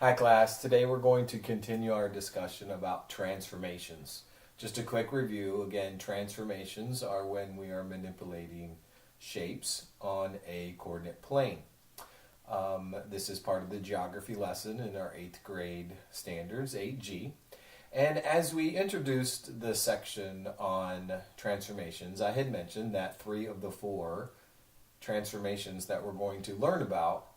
Hi class, today we're going to continue our discussion about transformations. Just a quick review, again, transformations are when we are manipulating shapes on a coordinate plane. This is part of the geography lesson in our 8th grade standards, 8G. And as we introduced the section on transformations, I had mentioned that 3 of the 4 transformations that we're going to learn about,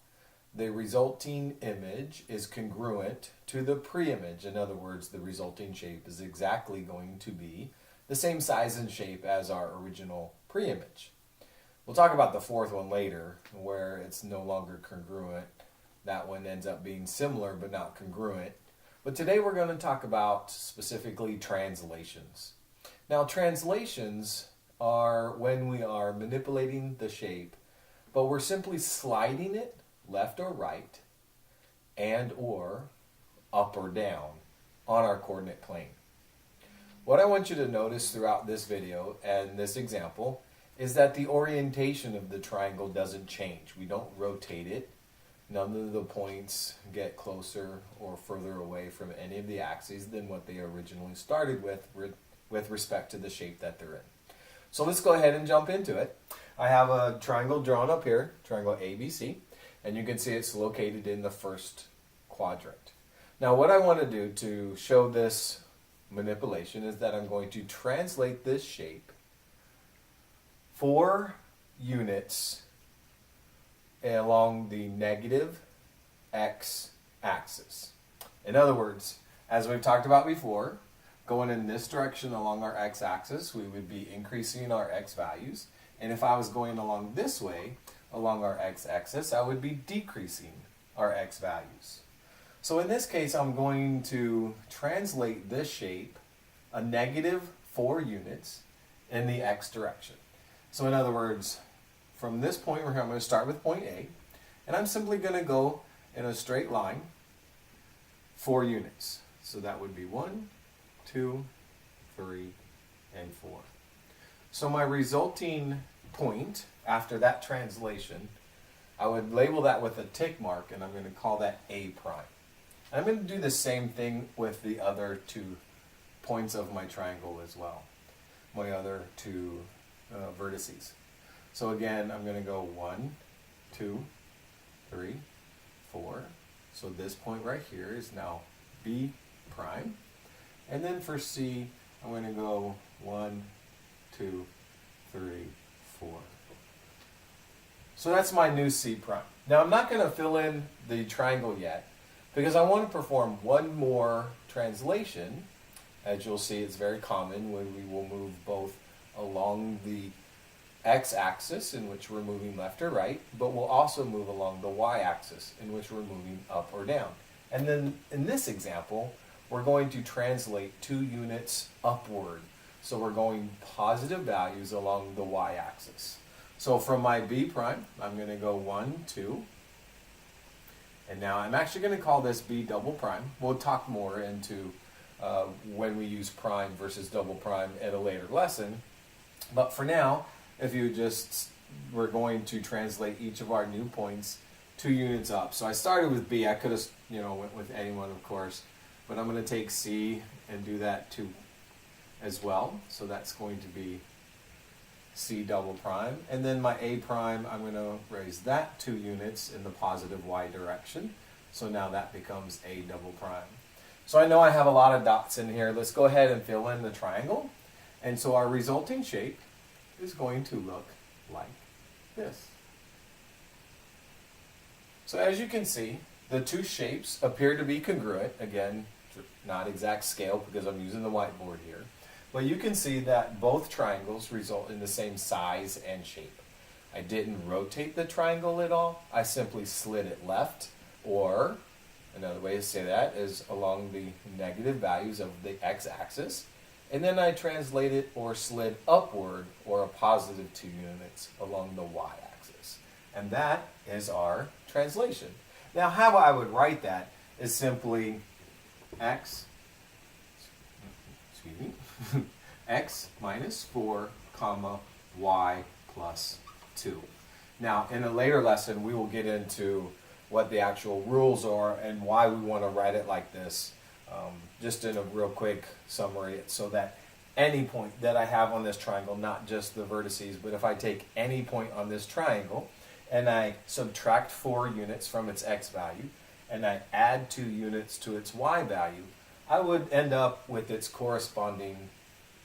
the resulting image is congruent to the pre-image. In other words, the resulting shape is exactly going to be the same size and shape as our original pre-image. We'll talk about the 4th one later, where it's no longer congruent. That one ends up being similar but not congruent. But today we're going to talk about specifically translations. Now, translations are when we are manipulating the shape, but we're simply sliding it left or right, and or up or down on our coordinate plane. What I want you to notice throughout this video and this example is that the orientation of the triangle doesn't change. We don't rotate it. None of the points get closer or further away from any of the axes than what they originally started with respect to the shape that they're in. So let's go ahead and jump into it. I have a triangle drawn up here, triangle ABC. And you can see it's located in the first quadrant. Now what I want to do to show this manipulation is that I'm going to translate this shape 4 units along the negative x-axis. In other words, as we've talked about before, going in this direction along our x-axis, we would be increasing our x values. And if I was going along this way, along our x-axis, I would be decreasing our x values. So in this case, I'm going to translate this shape a negative 4 units in the x direction. So in other words, from this point right here, I'm going to start with point A, and I'm simply going to go in a straight line 4 units. So that would be 1, 2, 3, and 4. So my resulting point after that translation, I would label that with a tick mark, and I'm going to call that A prime. I'm going to do the same thing with the other 2 points of my triangle as well, my other 2 vertices. So again, I'm going to go 1, 2, 3, 4. So this point right here is now B prime. And then for C, I'm going to go 1, 2, 3, 4. So that's my new C prime. Now I'm not going to fill in the triangle yet because I want to perform one more translation. As you'll see, it's very common when we will move both along the x-axis, in which we're moving left or right, but we'll also move along the y-axis, in which we're moving up or down. And then in this example, we're going to translate 2 units upward. So we're going positive values along the y-axis. So from my B prime, I'm going to go 1, 2. And now I'm actually going to call this B double prime. We'll talk more into when we use prime versus double prime at a later lesson. But for now, if you just, we're going to translate each of our new points 2 units up. So I started with B. I could have, went with anyone, of course. But I'm going to take C and do that too as well. So that's going to be C double prime. And then my A prime, I'm going to raise that 2 units in the positive Y direction. So now that becomes A double prime. So I know I have a lot of dots in here. Let's go ahead and fill in the triangle. And so our resulting shape is going to look like this. So as you can see, the 2 shapes appear to be congruent. Again, not exact scale because I'm using the whiteboard here. But you can see that both triangles result in the same size and shape. I didn't rotate the triangle at all. I simply slid it left, or another way to say that is along the negative values of the x-axis. And then I translated or slid upward or a positive 2 units along the y-axis. And that is our translation. Now how I would write that is simply x x minus 4, comma, y plus 2. Now, in a later lesson, we will get into what the actual rules are and why we want to write it like this, just in a real quick summary, so that any point that I have on this triangle, not just the vertices, but if I take any point on this triangle and I subtract 4 units from its x value and I add 2 units to its y value, I would end up with its corresponding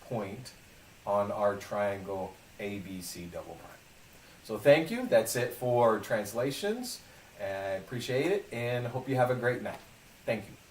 point on our triangle ABC double prime. So thank you. That's it for translations. I appreciate it and hope you have a great night. Thank you.